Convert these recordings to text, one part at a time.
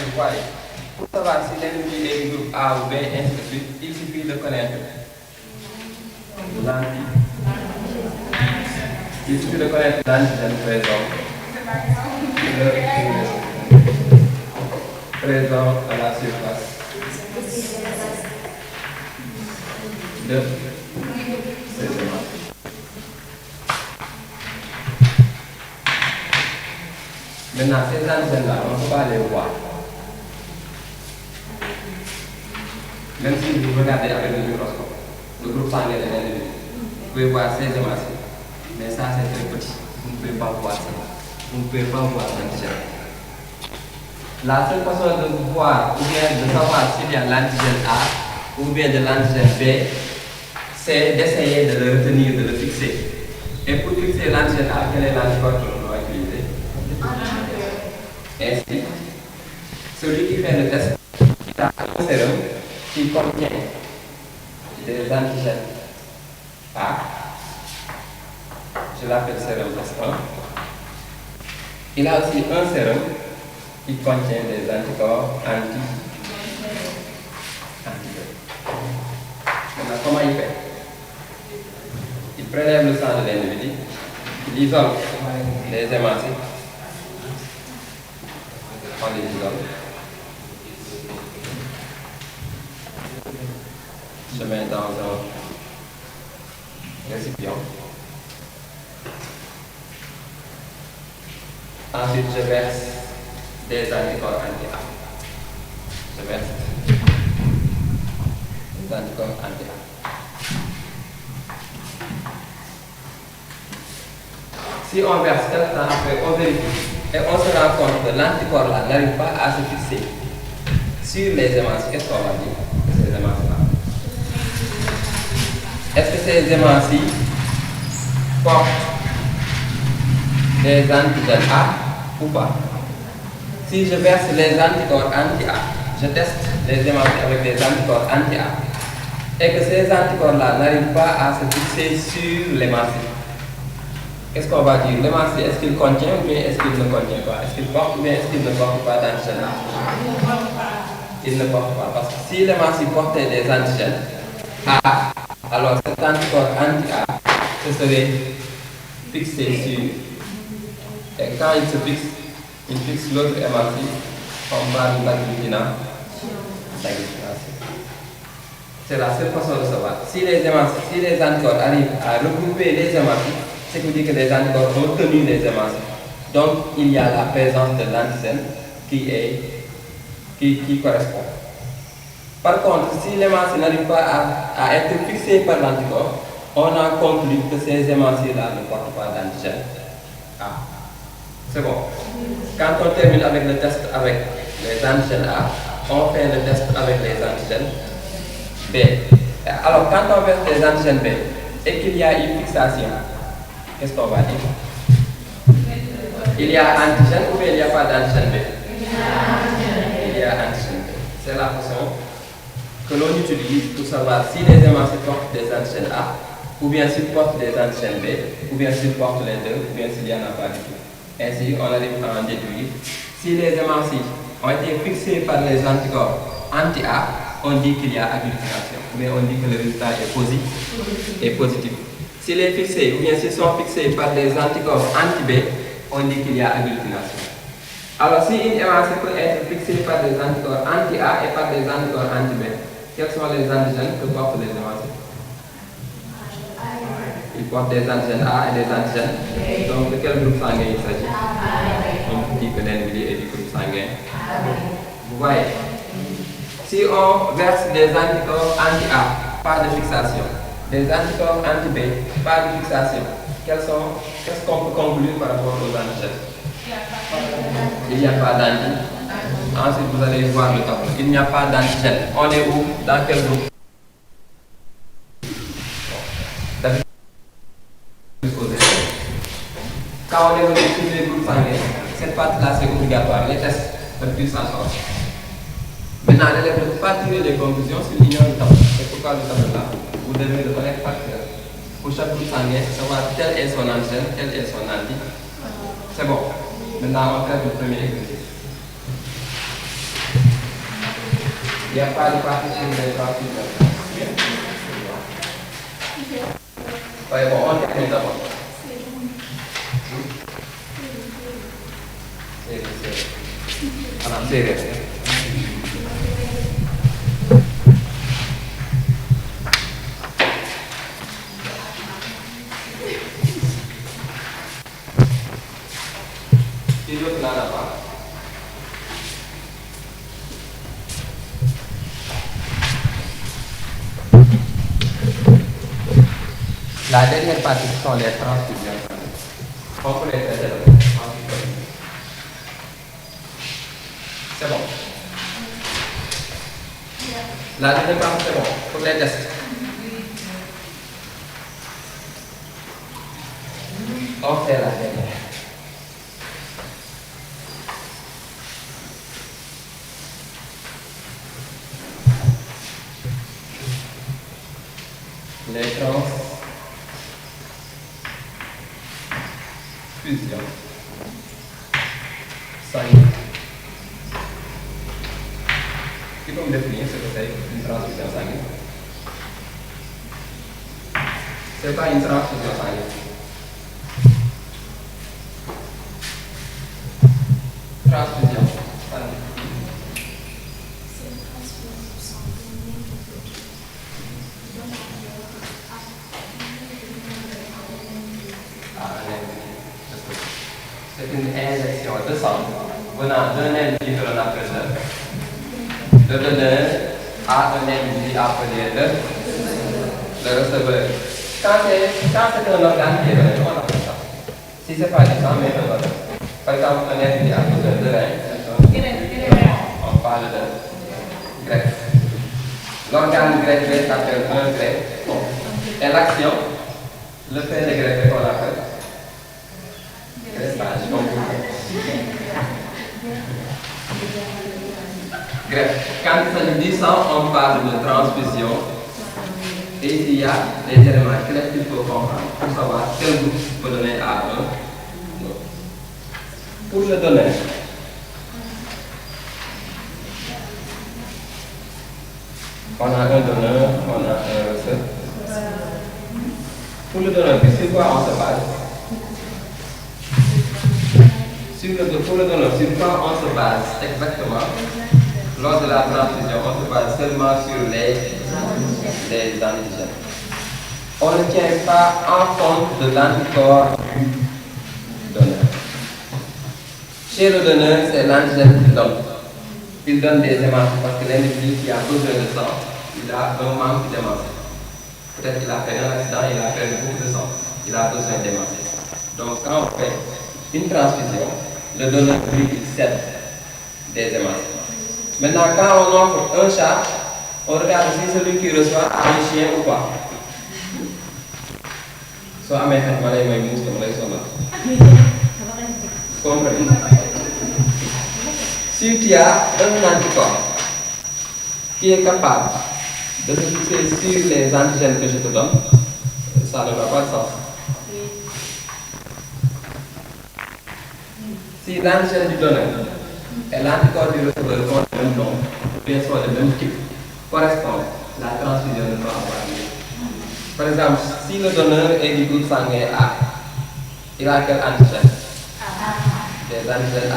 vous voyez. Pour savoir si l'ennemi est du groupe A ou B, ainsi de suite, il suffit de connaître l'antigène. Il suffit de connaître l'antigène présent à la surface de ces éléments. Maintenant, ces antigènes-là, on ne peut pas les voir. Même si vous regardez avec le microscope, le groupe sanguin de l'individu, vous pouvez voir ces hématocytes. Mais ça, c'est très petit. Vous ne pouvez pas voir ça. Vous ne pouvez pas voir l'antigène. La seule façon de voir ou bien de savoir s'il y a l'antigène A ou bien de l'antigène B, c'est d'essayer de le retenir, de le fixer. Et pour fixer l'antigène A, quel est l'anticorps que l'on doit utiliser? Ainsi, celui qui fait le test, il a un sérum qui contient des antigènes A. Je l'appelle sérum S1. Il a aussi un sérum qui contient des anticorps anti-B. Maintenant, comment il fait? Il prélève le sang de l'individu, il isole les hématocytes, on les isole. Je mets dans un récipient. Ensuite, je verse des anticorps anti-A. Je verse des anticorps anti-A. Si on verse quelque temps après, on vérifie et on se rend compte que l'anticorps là n'arrive pas à se fixer sur les hématocytes, qu'est-ce qu'on va dire de ces hématocytes-là? Est-ce que ces hématocytes portent des antigènes A ou pas? Si je verse les anticorps anti-A, je teste les hématocytes avec des anticorps anti-A et que ces anticorps-là n'arrivent pas à se fixer sur l'hématocyte, qu'est-ce qu'on va dire? L'hématocyte, est-ce qu'il contient ou bien est-ce qu'il ne contient pas? Est-ce qu'il porte ou bien est-ce qu'il ne porte pas d'antigènes? Il ne porte pas. Parce que si l'hématocyte portait des antigènes A, alors cet anticorps anti-A se serait fixé sur. Et quand il se fixe, il fixe l'autre hématocyte, on parle d'agglutination. C'est la seule façon de savoir. Si les anticorps arrivent à regrouper les hématocytes, c'est que vous dites que les anticorps ont tenu les hématocytes. Donc, il y a la présence de l'antigène qui correspond. Par contre, si l'hématocyte n'arrive pas à être fixé par l'anticorps, on a conclu que ces hématocytes-là ne portent pas d'antigène A. C'est bon. Quand on termine avec le test avec les antigènes A, on fait le test avec les antigènes B. Alors, quand on verse des antigènes B et qu'il y a une fixation, qu'est-ce qu'on va dire? Il y a antigène ou bien il n'y a pas d'antigène B? Il y a antigène B. C'est la façon que l'on utilise pour savoir si les hématocytes portent des antigènes A, ou bien s'ils portent des antigènes B, ou bien s'ils portent les deux, ou bien s'il n'y en a pas du tout. Ainsi, on arrive à en déduire. Si les hématocytes ont été fixés par les anticorps anti-A, on dit qu'il y a agglutination, mais on dit que le résultat est positif. S'il est fixé, ou bien s'ils sont fixés par des anticorps anti-B, on dit qu'il y a agglutination. Alors, si une hématocyte peut être fixée par des anticorps anti-A et par des anticorps anti-B, quels sont les antigènes que portent les hématocytes? Ils portent des antigènes A et des antigènes. Donc, de quel groupe sanguin il s'agit? On dit que l'individu est du groupe sanguin. Vous voyez? Si on verse des anticorps anti-A, pas de fixation. Des anticorps anti-B, pas de fixation. Qu'est-ce qu'on peut conclure par rapport aux antigènes? Il n'y a pas d'antigène. Ensuite, vous allez voir le tableau. Il n'y a pas d'antigène. On est où? Dans quel groupe? Quand on est venu sur les groupes sanguins, cette partie-là c'est obligatoire. Les tests peuvent plus s'en sortir. Maintenant, l'élève ne peut pas tirer des conclusions s'il ignore le tableau. C'est pourquoi le tableau-là, vous devez le connaître par cœur. Pour chaque groupe sanguin, savoir tel est son antigène, tel est son anti. C'est bon. Maintenant, on va faire le premier exercice. Il n'y a pas de partition de transfusion. Ouais, bon, on termine d'abord. Séeréer. Kii yëpp naa la baax. La dernière partie ce sont les transfusions. On peut les traiter là. C'est bon. La deuxième partie c'est bon pour les tests. On fait la dernière. Les transfusions sanguines. Qui peut me définir ce que c'est une transfusion sanguine? C'est pas une transfusion sanguine. Transfusion sanguine. C'est une injection de sang venant d'un individu que l'on appelle le donneur à un individu appelé le receveur. Quand c'est un organe qui est donné, on appelle ça. Si ce n'est pas du sang, mais un organe. Par exemple, un individu a besoin de rein, on parle de greffe. L'organe greffé s'appelle un greffon. Et l'action, le fait de greffer qu'on appelle greffage. Greffe. Quand il s'agit du sang, on parle de transfusion. Et il y a des éléments clés qu'il faut comprendre pour savoir quel groupe peut donner à un autre. Pour le donneur, on a un donneur, on a un receveur. Pour le donneur, sur quoi on se base? Pour le donneur, sur quoi on se base exactement? Lors de la transfusion, on se base seulement sur les antigènes. On ne tient pas en compte de l'anticorps du donneur. Chez le donneur, c'est l'antigène qui donne. Il donne des hématocytes parce que l'individu qui a besoin de sang, il a un manque d'hématocytes. Peut-être qu'il a fait un accident, il a perdu beaucoup de sang, il a besoin d'hématocytes. Donc quand on fait une transfusion, le donneur, lui, il cède des hématocytes. Maintenant, quand on offre un chat, on regarde si celui qui reçoit a un chien ou pas. Soit à mes xaj ma lay may muus dama lay sonal. Comprenez? Si tu as un anticorps qui est capable de se fixer sur les antigènes que je te donne, ça ne va pas de sens. Si l'antigène du donneur et l'anticorps du receveur sont le même nombre, bien soit le même type, correspondent, la transfusion ne doit avoir lieu. Par exemple, si le donneur est du groupe sanguin A, il a quel antigène? Des antigènes A.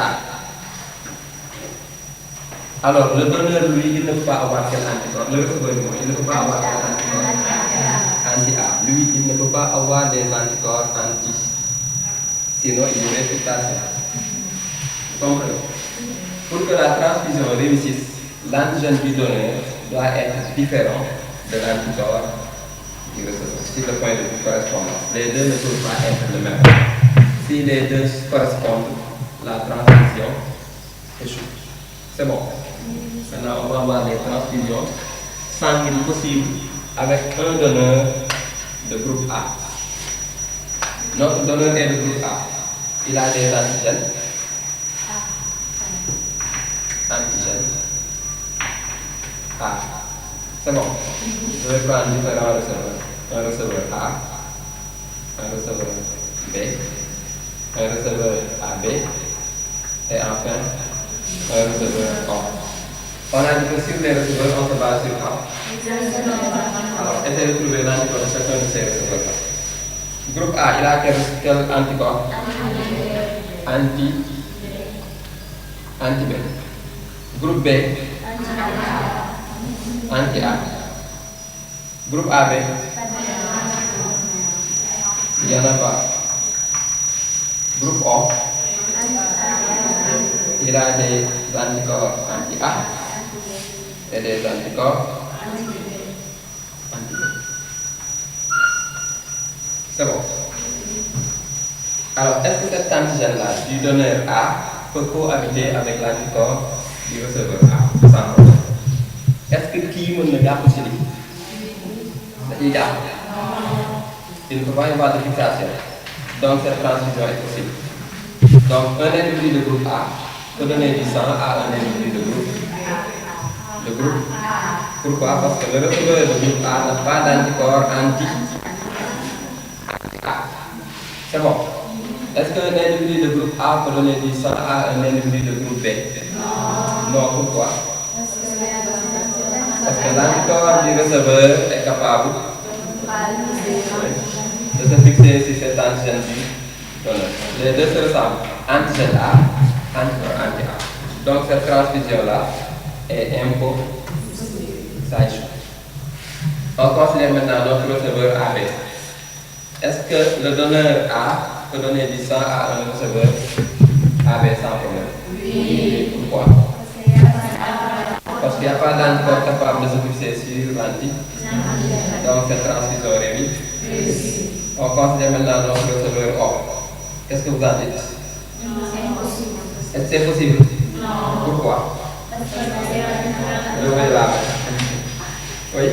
Alors, le donneur, lui, il ne peut pas avoir quel anticorps? Le receveur, il ne peut pas avoir quel anticorps? Anti-A. Lui, il ne peut pas avoir des anticorps anti. Sinon, il y aurait mutation. Vous comprenez? Pour que la transfusion réussisse, l'antigène du donneur doit être différent de l'anticorps du receveur. Sur le point de vue correspondance, les deux ne peuvent pas être le même. Si les deux correspondent, la transfusion échoue. C'est bon. Maintenant, on va voir les transfusions sanguines possibles avec un donneur de groupe A. Notre donneur est de groupe A. Il a des antigènes. Antigènes A. C'est bon. Je vais prendre différents receveurs. Un receveur A, un receveur B, un receveur AB et enfin un receveur O. On a dit que sur les receveurs, on se base sur A. Alors, essayez de trouver l'anticorps de chacun de ces receveurs-là. Groupe A, il a quel anticorps? Anti-B. Groupe B, anti-A. Groupe AB, il n'y en a pas. Groupe O, il a des anticorps anti-A et des anticorps anti-B. C'est bon. Alors, est-ce que cet antigène-là du donneur A peut cohabiter avec l'anticorps du receveur A sans problème? Est-ce que qui mën na jàpp ci lii? Dañuy jàpp. Il ne peut pas y avoir de fixation. Donc cette transfusion est possible. Donc un individu de groupe A peut donner du sang à un individu de groupe A. Pourquoi? Parce que le receveur de groupe A n'a pas d'anticorps anti-A. C'est bon. Est-ce qu'un individu de groupe A peut donner du sang à un individu de groupe B? Non. Pourquoi? Parce que l'anticorps du receveur est capable de se fixer sur cet antigène du donneur. Les deux se ressemblent. Antigène A, anticorps anti-A. Donc cette transfusion-là est impossible. On considère maintenant notre receveur AB. Est-ce que le donneur A peut donner du sang à un receveur AB sans problème? Oui. Pourquoi? Parce qu'il n'y a pas d'anticorps capable de se fixer sur l'anti. Donc cette transfusion réussit. On considère maintenant notre receveur O. Qu'est-ce que vous en dites? Est-ce que c'est possible? Non. Pourquoi? Levez la main. Oui.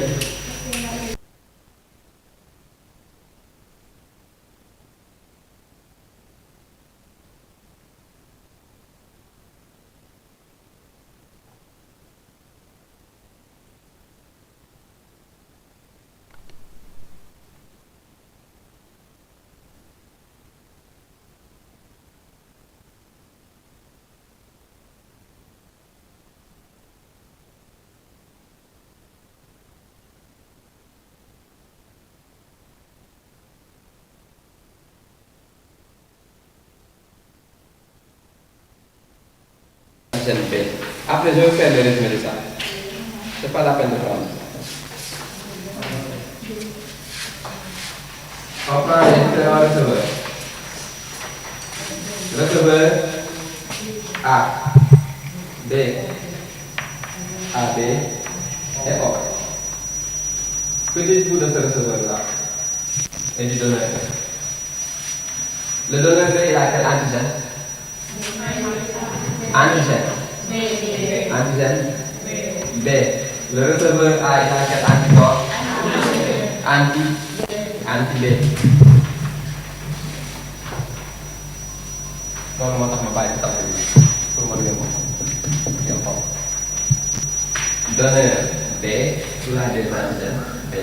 B. Après, je vais faire le résumé de ça. Ce n'est pas la peine de prendre. On prend les différents receveurs. Receveur A, B, AB et O. Que dites-vous de ce receveur-là et du donneur? Le donneur B, il a quel antigène? Antigène B. Le receveur A, il a quel anticorps? Anti-B. loolu moo tax ma bàyyi tax pour ma ngeen ko donneur B, il a des antigènes B.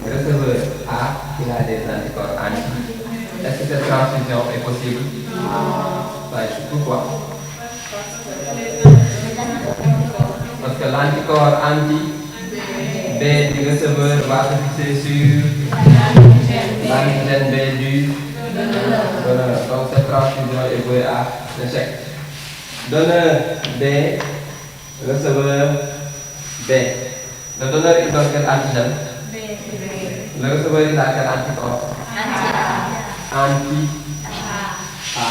Receveur A, il a des anticorps anti. Est-ce que cette transfusion est possible? Non. Pourquoi? Parce que l'anticorps anti-B du receveur va se fixer sur l'antigène B du donneur. Donc cette transfusion est vouée à l'échec. Donneur B, receveur B. Le donneur il donne quel antigène? Le receveur il a quel anticorps? Anti-A.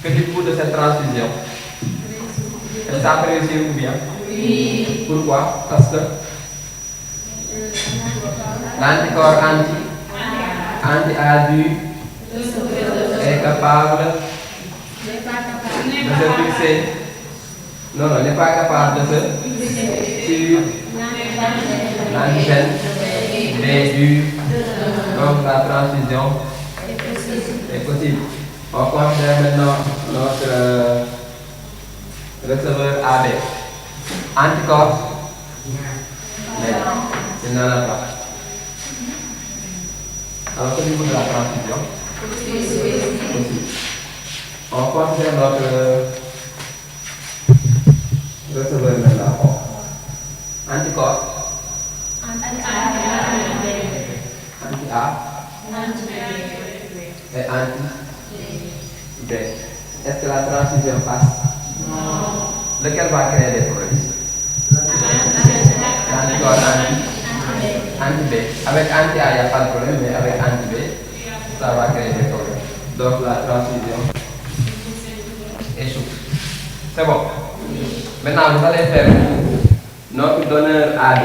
Que dites-vous de cette transfusion? Elle s'est réussi ou bien? Oui. Pourquoi? Parce que l'anticorps anti-A du est capable de se fixer. Non, n'est pas capable de se fixer sur l'antigène B du. Donc la transfusion est possible. On considère maintenant notre receveur AB. Anticorps? Il n'en a pas. Alors, qu'au niveau de la transfusion? Possible. On considère notre anti-B. Est-ce que la transition passe? Non. Lequel va créer des problèmes? L'anticorps anti-B. Avec anti-A, il n'y a pas de problème, mais avec anti-B, ça va créer des problèmes. Donc la transition échoue. C'est bon? Maintenant, vous allez faire notre donneur AB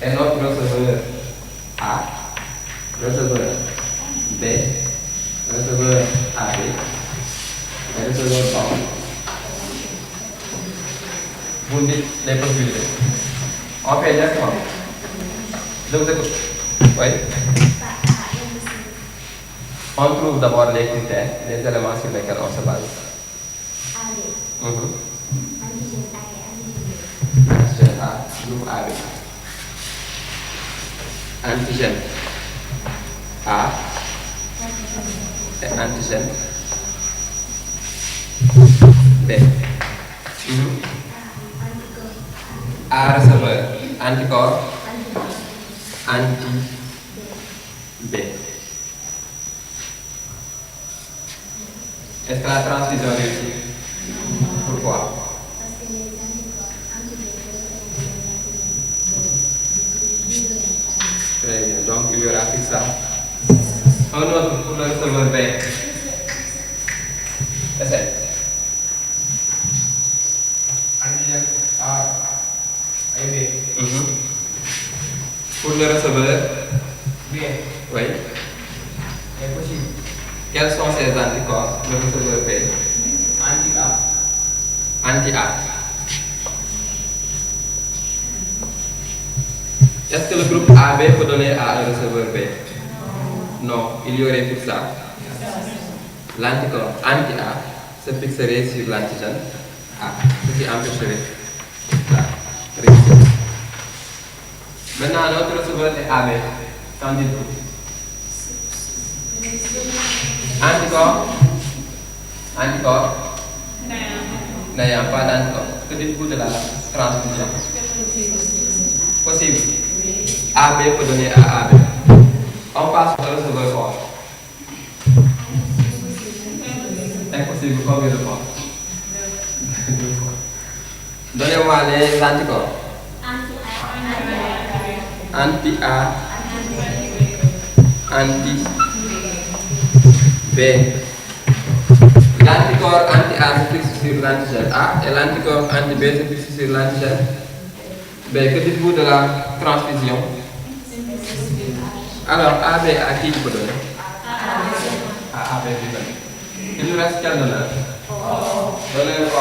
et notre receveur A, receveur B, receveur AB et receveur B. Vous me dites les possibilités. On fait exactement. Je vous écoute. Oui. On trouve d'abord les critères, les éléments sur lesquels on se base. Antigène A, groupe AB. Antigène A et antigène B. A receveur, anticorps, anti-B. Est-ce que la transfusion réussit? Pourquoi? Très bien, donc il y aura que ça. Un autre pour le receveur B. Essaye. Antigène A et B. Pour le receveur B. Oui. Est possible. Quels sont ces anticorps, le receveur B? Anti-A. Anti-A. Est-ce que le groupe AB peut donner A un receveur B? Non, il y aurait pour ça. L'anticorps anti-A se fixerait sur l'antigène A, ce qui empêcherait la réussite. Maintenant, notre receveur est AB. Qu'en dites-vous? Anticorps? Anticorps? N'ayant pas d'anticorps. Que dites-vous de la transfusion? Possible. AB peut donner à AB. On passe au receveur fort. Impossible, combien de fois? Deux fois. Donnez-moi les anticorps. Anti-A, anti-B. L'anticorps anti-A se fixe sur l'antigène A et l'anticorps anti-B se fixe sur l'antigène B. Que dites-vous de la transfusion? Alors, AB à qui il peut donner? À AB lui-même. Il nous reste quel donneur? Donneur O.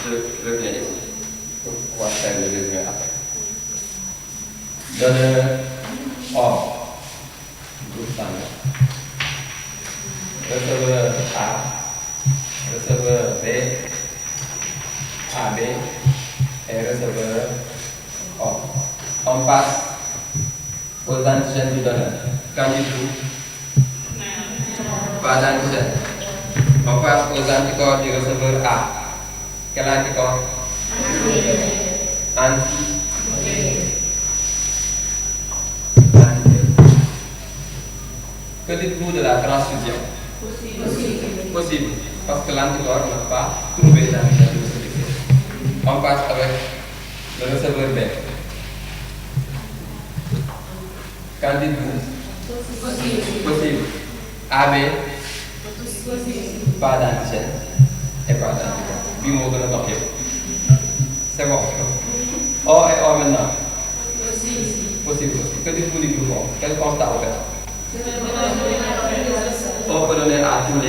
Je reviens ici pour pouvoir faire le résumé après. Donneur O. Groupe sanguin. Receveur A. Receveur B. AB. Et receveur O. On passe aux antigènes du donneur. Qu'en dites-vous? Pas d'antigène. On passe aux anticorps du receveur A. Quel anticorps? Anti. Que dites-vous de la transfusion? Possible. Parce que l'anticorps n'a pas trouvé l'antigène de celui-ci. On passe avec le receveur B. Qu'en dites-vous? Possible. AB? Pas d'antigène et pas d'anticorps. Puis mot gën a dox yëpp. C'est bon. O et O maintenant. Possible. Que dites-vous du groupe O? Quel constat vous faites? O peut donner à tous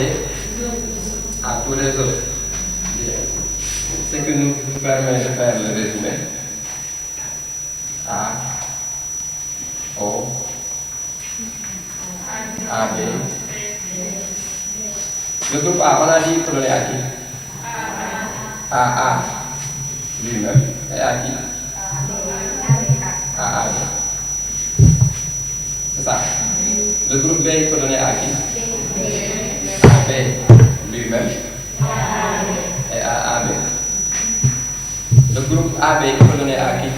les autres. Ce qui nous permet de faire le résumé. A, O, AB. Le groupe A, on a dit peut donner à qui? A lui-même. Et à qui? A. C'est ça. Le groupe B peut donner à qui? AB lui-même. Et à AB. Le groupe AB peut donner à qui?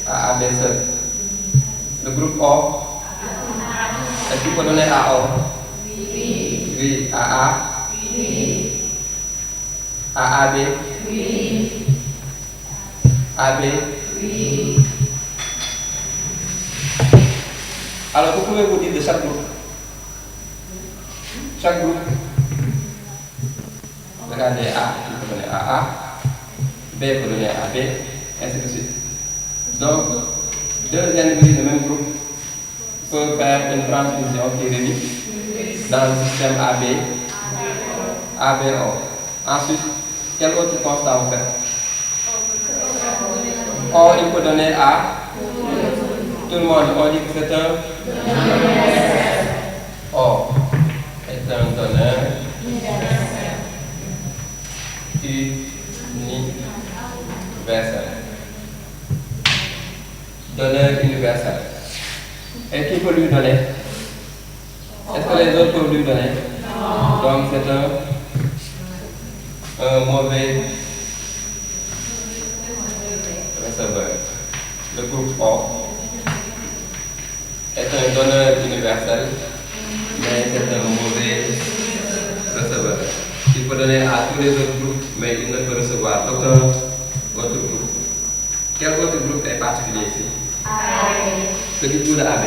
À AB seul. Le groupe O Est-ce qu'il faut donner AO? Oui. AA? Oui. AAB? Oui. AB? Oui. Alors, que pouvez-vous dire de chaque groupe? Chaque groupe. Regardez A, il faut donner AA. B, il faut donner AB, ainsi de suite. Donc, deux individus du même groupe peuvent faire une transfusion qui réunit dans le système AB, ABO. Ensuite, quel autre constat vous faites? O, il faut donner à tout le monde. On dit que c'est un O est un donneur universel. Donneur universel. Et qui peut lui donner? Est-ce que les autres peuvent lui donner? Non. Donc c'est un mauvais receveur. Le groupe O est un donneur universel, mais c'est un mauvais receveur. Il peut donner à tous les autres groupes, mais il ne peut recevoir aucun autre groupe. Quel autre groupe est particulier ici? Ce qui tout de AB.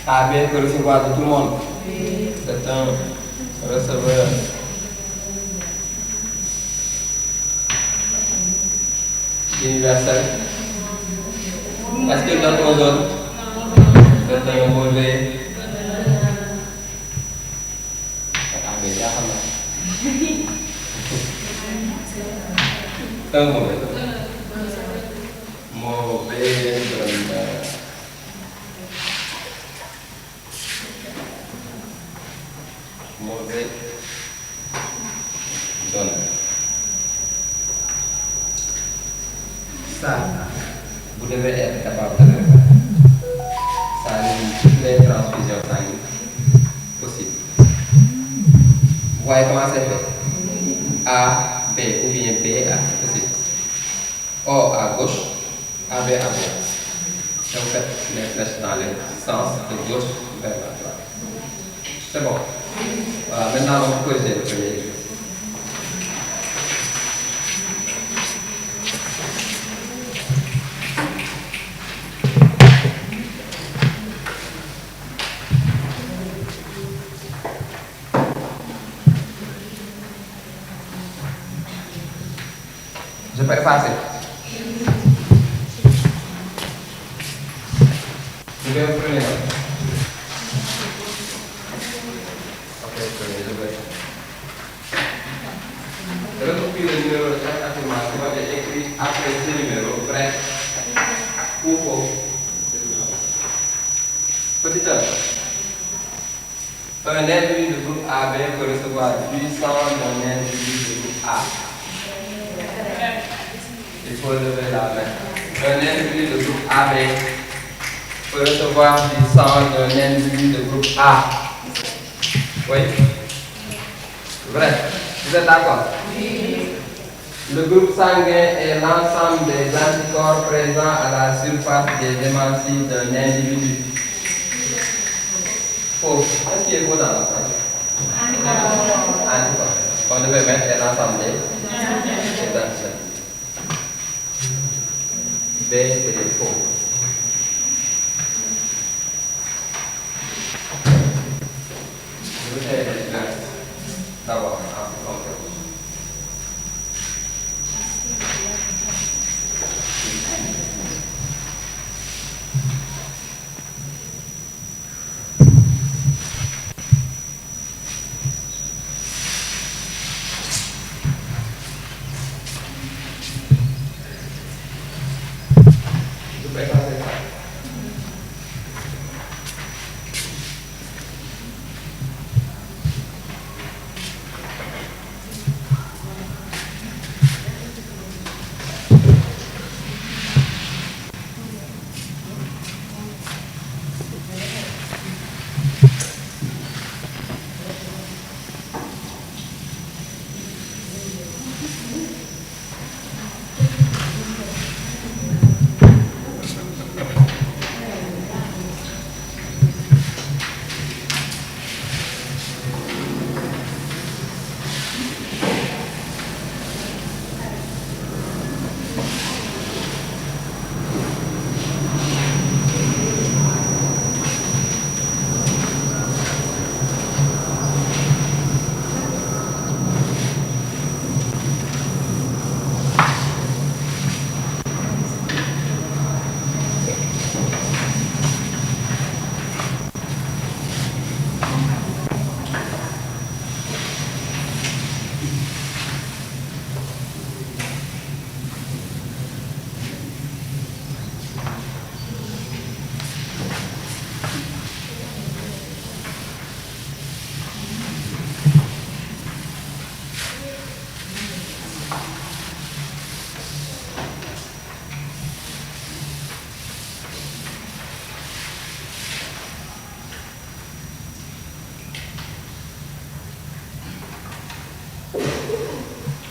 AB peut recevoir de tout le monde. C'est un receveur universel. Est-ce qu'il donne aux autres? C'est un mauvais. Un mauvais. Mauvais donneur. Mauvais donneur. Ça, vous devez être capable de le faire. Ça réunit toutes les transfusions sanguines possibles. Vous voyez comment c'est fait? A, B ou bien B, A, possible. O à gauche, AB à droite. Et vous faites les flèches dans le sens de gauche vers la droite. C'est bon. Voilà, maintenant on peut corriger le premier exercice. Je peux effacer. Vous pouvez prendre les notes. Ok, je vais. Recopier le numéro de chaque affirmation et écrit après ce numéro, vrai ou faux. Petit 1. Un individu du groupe AB peut recevoir du sang d'un individu du groupe A. Il faut lever la main. Un individu de groupe AB peut recevoir du sang d'un individu de groupe A. Oui? Vrai. Vous êtes d'accord? Oui. Le groupe sanguin est l'ensemble des anticorps présents à la surface des hémocytes d'un individu. Faux. Qu'est-ce qui est faux dans l'ensemble? Anticorps. On devait mettre l'ensemble des anticorps. B, c'est des faux. Je vais faire des classes. D'abord,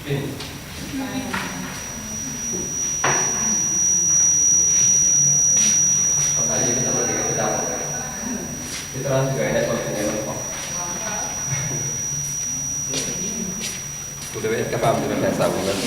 Finish. Makanya kita berdiri ke dalam. Itu kan juga ada kontennya loh. Udah banyak kapal dengan biasa bukan?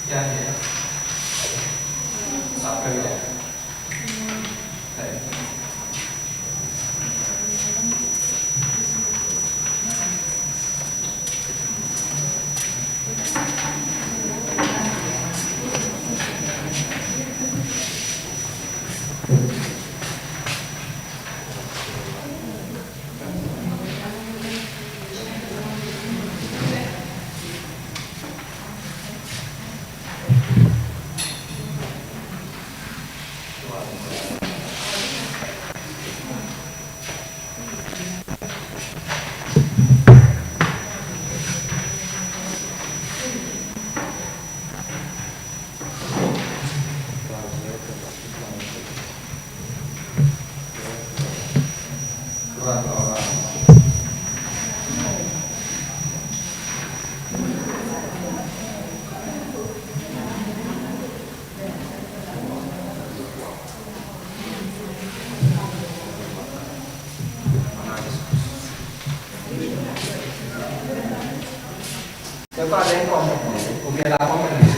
Ya, ya. Sampai ya. Có ada yang komen, Umi lapor